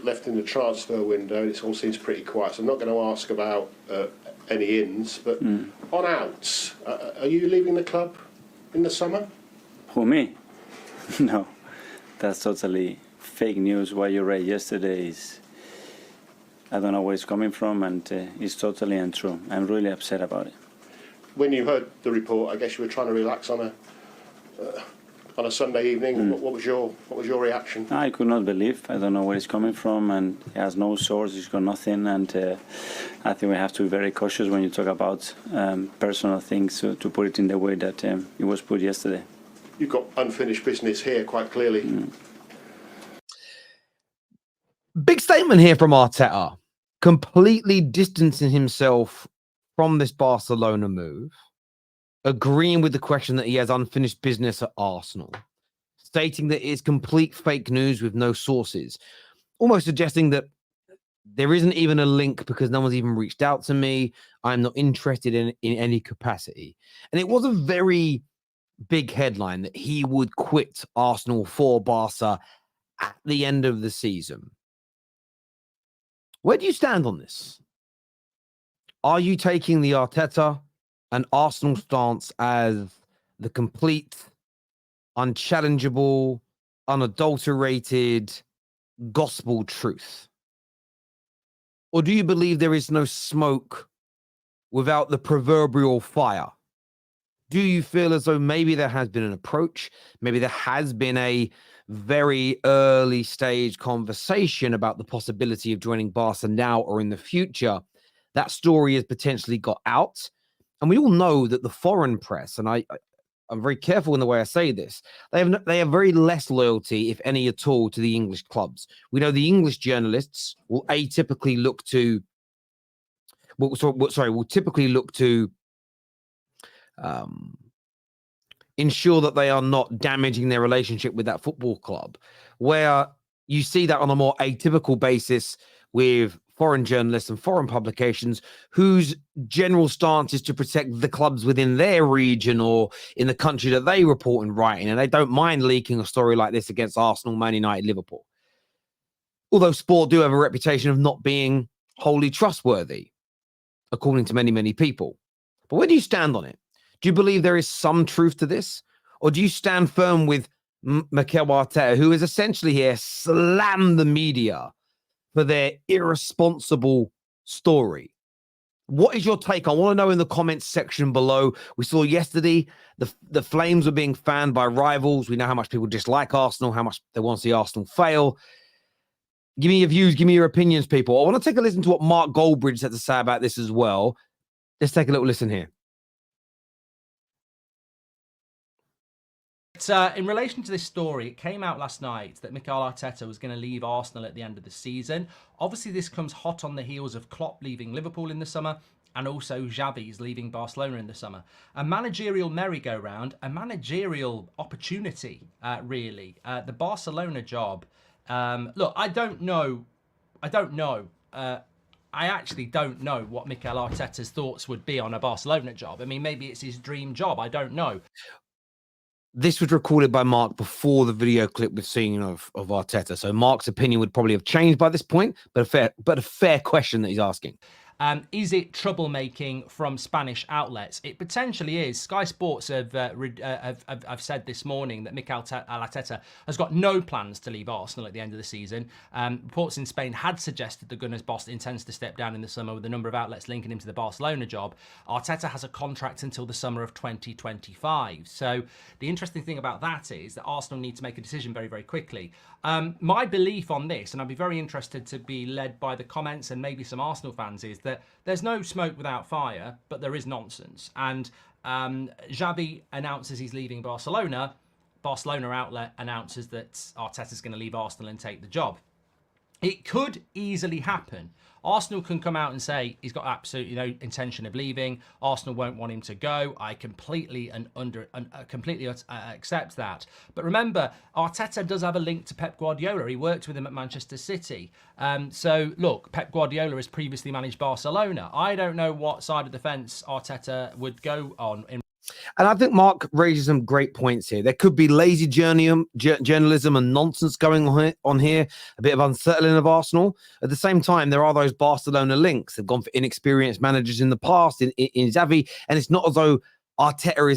left in the transfer window, and it all seems pretty quiet. So I'm not going to ask about any ins, but on outs, are you leaving the club in the summer? Who, me? No, that's totally fake news. What you read yesterday is, I don't know where it's coming from, and it's totally untrue. I'm really upset about it. When you heard the report, I guess you were trying to relax on a Sunday evening. What was your reaction? I could not believe. I don't know where it's coming from, and it has no source. It's got nothing, and I think we have to be very cautious when you talk about personal things to put it in the way that it was put yesterday. You've got unfinished business here, quite clearly. Big statement here from Arteta, completely distancing himself from this Barcelona move, agreeing with the question that he has unfinished business at Arsenal, stating that it's complete fake news with no sources, almost suggesting that there isn't even a link because no one's even reached out to me. I'm not interested in any capacity. And it was a very big headline that he would quit Arsenal for Barca at the end of the season. Where do you stand on this? Are you taking the Arteta and Arsenal stance as the complete, unchallengeable, unadulterated gospel truth? Or do you believe there is no smoke without the proverbial fire? Do you feel as though maybe there has been an approach, maybe there has been a very early stage conversation about the possibility of joining Barca now or in the future? That story has potentially got out. And we all know that the foreign press, and I'm very careful in the way I say this, they have very less loyalty, if any at all, to the English clubs. We know the English journalists will typically look to ensure that they are not damaging their relationship with that football club, where you see that on a more atypical basis with foreign journalists and foreign publications whose general stance is to protect the clubs within their region or in the country that they report and write in, and they don't mind leaking a story like this against Arsenal, Man United, Liverpool. Although sport do have a reputation of not being wholly trustworthy, according to many, many people. But where do you stand on it? Do you believe there is some truth to this? Or do you stand firm with Mikel Arteta, who is essentially here slammed the media for their irresponsible story? What is your take? I want to know in the comments section below. We saw yesterday the flames were being fanned by rivals. We know how much people dislike Arsenal, how much they want to see Arsenal fail. Give me your views. Give me your opinions, people. I want to take a listen to what Mark Goldbridge had to say about this as well. Let's take a little listen here. In relation to this story, it came out last night that Mikel Arteta was going to leave Arsenal at the end of the season. Obviously, this comes hot on the heels of Klopp leaving Liverpool in the summer and also Xavi's leaving Barcelona in the summer. A managerial merry-go-round, a managerial opportunity, really. The Barcelona job. Look, I don't know. I actually don't know what Mikel Arteta's thoughts would be on a Barcelona job. I mean, maybe it's his dream job. I don't know. This was recorded by Mark before the video clip we've seen of Arteta. So Mark's opinion would probably have changed by this point, but a fair question that he's asking. Is it troublemaking from Spanish outlets? It potentially is. Sky Sports have said this morning that Mikel Arteta has got no plans to leave Arsenal at the end of the season. Reports in Spain had suggested the Gunners' boss intends to step down in the summer, with a number of outlets linking him to the Barcelona job. Arteta has a contract until the summer of 2025. So the interesting thing about that is that Arsenal need to make a decision very, very quickly. My belief on this, and I'd be very interested to be led by the comments and maybe some Arsenal fans, is that there's no smoke without fire, but there is nonsense. And Xavi announces he's leaving Barcelona. Barcelona outlet announces that Arteta's going to leave Arsenal and take the job. It could easily happen. Arsenal can come out and say he's got absolutely no intention of leaving. Arsenal won't want him to go. I completely accept that. But remember, Arteta does have a link to Pep Guardiola. He worked with him at Manchester City. So look, Pep Guardiola has previously managed Barcelona. I don't know what side of the fence Arteta would go on in And I think Mark raises some great points here. There could be lazy journalism and nonsense going on here, a bit of unsettling of Arsenal. At the same time, there are those Barcelona links. They've gone for inexperienced managers in the past, in Xavi, and it's not as though Arteta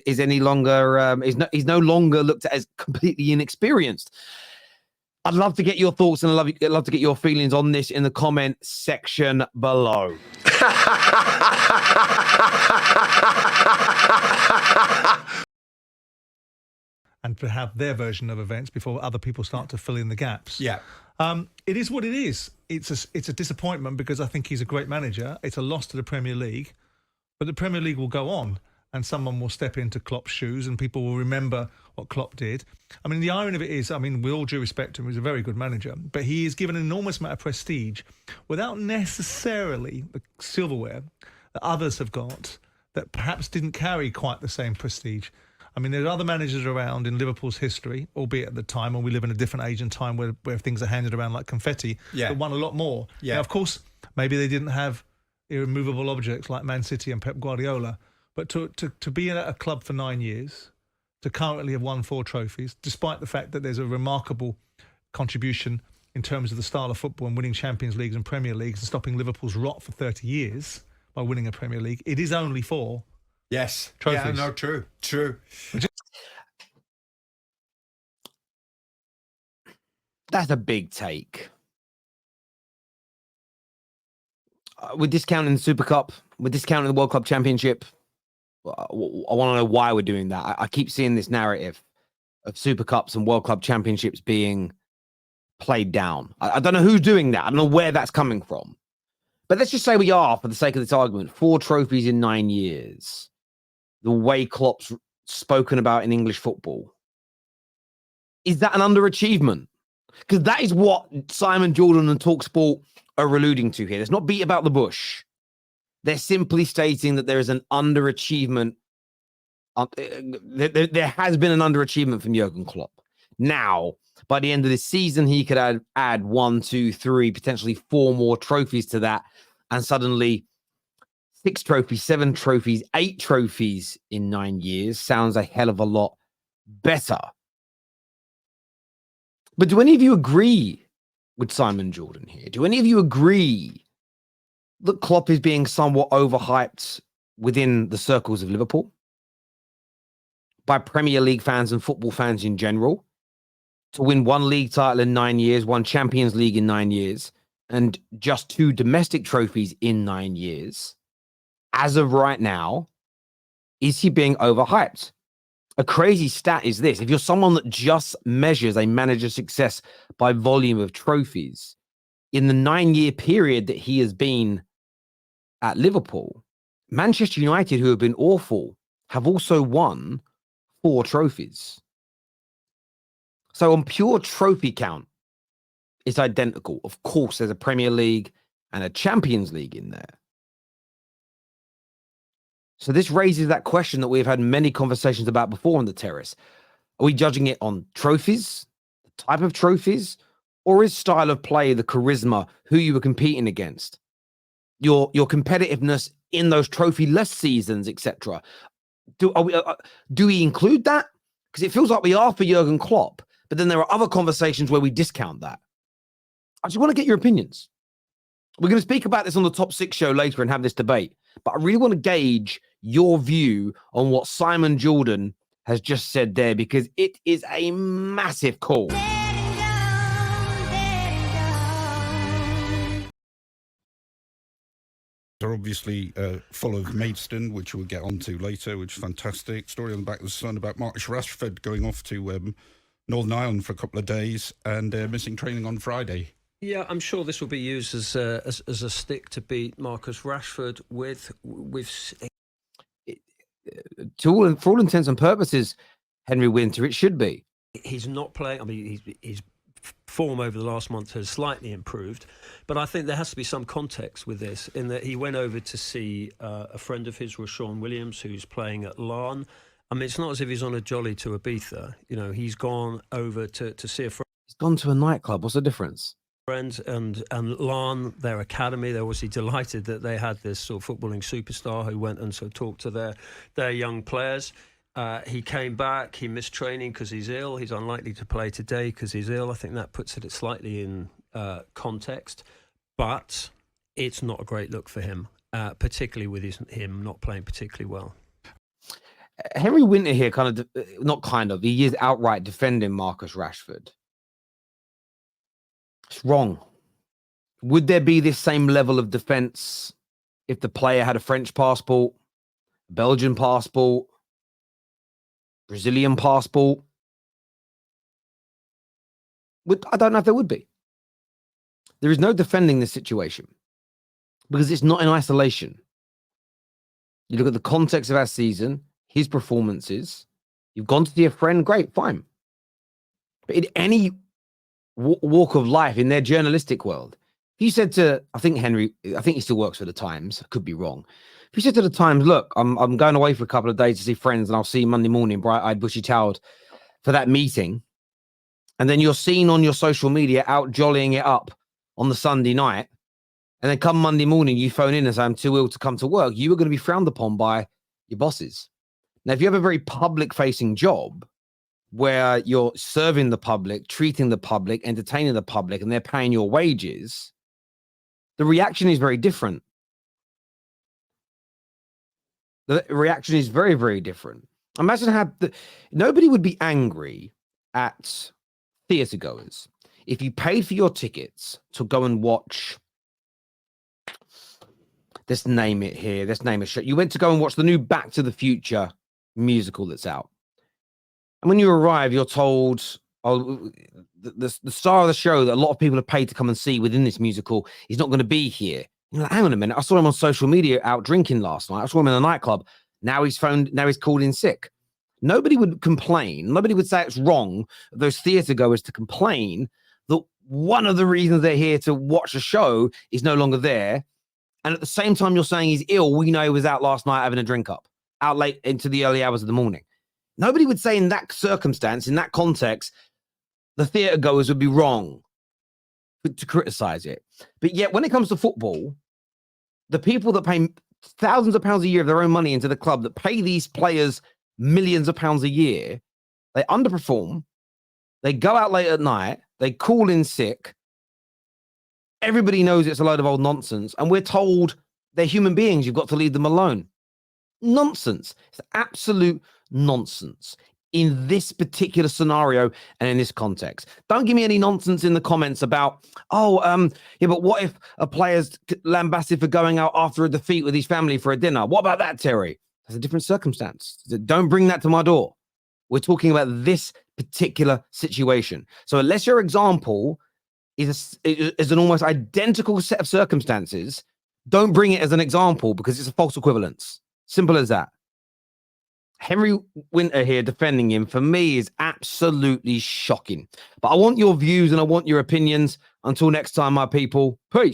is any longer he's no longer looked at as completely inexperienced. I'd love to get your thoughts, and I'd love to get your feelings on this in the comment section below. And to have their version of events before other people start to fill in the gaps. Yeah. It is what it is. It's a disappointment because I think he's a great manager. It's a loss to the Premier League, but the Premier League will go on, and someone will step into Klopp's shoes, and people will remember what Klopp did. I mean, the irony of it is, I mean, with all due respect to him, he's a very good manager, but he is given an enormous amount of prestige without necessarily the silverware that others have got that perhaps didn't carry quite the same prestige. I mean, there are other managers around in Liverpool's history, albeit at the time when we live in a different age and time where things are handed around like confetti, that won a lot more. Yeah. Now, of course, maybe they didn't have irremovable objects like Man City and Pep Guardiola, but to be at a club for 9 years, to currently have won 4 trophies, despite the fact that there's a remarkable contribution in terms of the style of football and winning Champions Leagues and Premier Leagues and stopping Liverpool's rot for 30 years by winning a Premier League, it is only 4. Yes. Trophies. Yeah, no, true. That's a big take. We're discounting the Super Cup. We're discounting the World Club Championship. I want to know why we're doing that. I keep seeing this narrative of Super Cups and World Club Championships being played down. I don't know who's doing that. I don't know where that's coming from. But let's just say we are, for the sake of this argument, 4 trophies in 9 years. The way Klopp's spoken about in English football. Is that an underachievement? Because that is what Simon Jordan and TalkSPORT are alluding to here. It's not beat about the bush. They're simply stating that there is an underachievement. There has been an underachievement from Jurgen Klopp. Now, by the end of this season, he could add 1, 2, 3, potentially 4 more trophies to that. And suddenly 6 trophies, 7 trophies, 8 trophies in 9 years sounds a hell of a lot better. But do any of you agree with Simon Jordan here? Do any of you agree that Klopp is being somewhat overhyped within the circles of Liverpool by Premier League fans and football fans in general, to win 1 league title in 9 years, 1 Champions League in 9 years, and just 2 domestic trophies in 9 years? As of right now, is he being overhyped? A crazy stat is this. If you're someone that just measures a manager's success by volume of trophies, in the 9-year period that he has been at Liverpool, Manchester United, who have been awful, have also won 4 trophies. So on pure trophy count, it's identical. Of course, there's a Premier League and a Champions League in there. So this raises that question that we've had many conversations about before on the Terrace. Are we judging it on trophies, the type of trophies, or is style of play, the charisma, who you were competing against, your competitiveness in those trophy-less seasons, etc.? Do we include that? Because it feels like we are for Jurgen Klopp, but then there are other conversations where we discount that. I just want to get your opinions. We're going to speak about this on the Top 6 show later and have this debate, but I really want to gauge your view on what Simon Jordan has just said there, because it is a massive call. They're obviously full of Maidstone, which we'll get onto later, which is fantastic. Story on the back of the Sun about Marcus Rashford going off to Northern Ireland for a couple of days and missing training on Friday. Yeah, I'm sure this will be used as a stick to beat Marcus Rashford with. For all intents and purposes, Henry Winter, it should be. He's not playing. I mean, his form over the last month has slightly improved, but I think there has to be some context with this, in that he went over to see a friend of his, Rashawn Williams, who's playing at Larne. I mean, it's not as if he's on a jolly to Ibiza. You know, he's gone over to see a friend. He's gone to a nightclub. What's the difference? and Lan, their academy, they're obviously delighted that they had this sort of footballing superstar who went and sort of talked to their young players. He came back, he missed training because he's ill. He's unlikely to play today because he's ill. I think that puts it slightly in context, but it's not a great look for him, particularly with him not playing particularly well. Henry Winter here he is outright defending Marcus Rashford. It's wrong. Would there be this same level of defense if the player had a French passport, Belgian passport, Brazilian passport? I don't know if there would be. There is no defending this situation because it's not in isolation. You look at the context of our season, his performances. You've gone to see a friend, great, fine. But in any walk of life, in their journalistic world, if you said to, I think he still works for the Times, I could be wrong. If you said to the Times, look, I'm going away for a couple of days to see friends and I'll see you Monday morning, bright-eyed, bushy-tailed for that meeting. And then you're seen on your social media out jollying it up on the Sunday night. And then come Monday morning, you phone in and say, I'm too ill to come to work. You are going to be frowned upon by your bosses. Now, if you have a very public-facing job where you're serving the public, treating the public, entertaining the public, and they're paying your wages, the reaction is very different. The reaction is very, very different. Imagine how nobody would be angry at theatre goers if you paid for your tickets to go and watch. Let's name it here. Let's name a show. You went to go and watch the new Back to the Future musical that's out. And when you arrive, you're told, oh, the star of the show that a lot of people have paid to come and see within this musical is not going to be here. You're like, hang on a minute. I saw him on social media out drinking last night. I saw him in a nightclub. Now he's called in sick. Nobody would complain. Nobody would say it's wrong, those theatre goers, to complain that one of the reasons they're here to watch a show is no longer there. And at the same time, you're saying he's ill. We know he was out last night having a drink up, out late into the early hours of the morning. Nobody would say in that circumstance, in that context, the theatre goers would be wrong to criticize it. But yet, when it comes to football, the people that pay thousands of pounds a year of their own money into the club, that pay these players millions of pounds a year, they underperform. They go out late at night. They call in sick. Everybody knows it's a load of old nonsense. And we're told they're human beings. You've got to leave them alone. Nonsense. It's absolute nonsense in this particular scenario and in this context. Don't give me any nonsense in the comments about, yeah, but what if a player's lambasted for going out after a defeat with his family for a dinner? What about that, Terry? That's a different circumstance. Don't bring that to my door. We're talking about this particular situation. So unless your example is an almost identical set of circumstances, don't bring it as an example because it's a false equivalence. Simple as that. Henry Winter here defending him, for me, is absolutely shocking. But I want your views and I want your opinions. Until next time, my people, peace.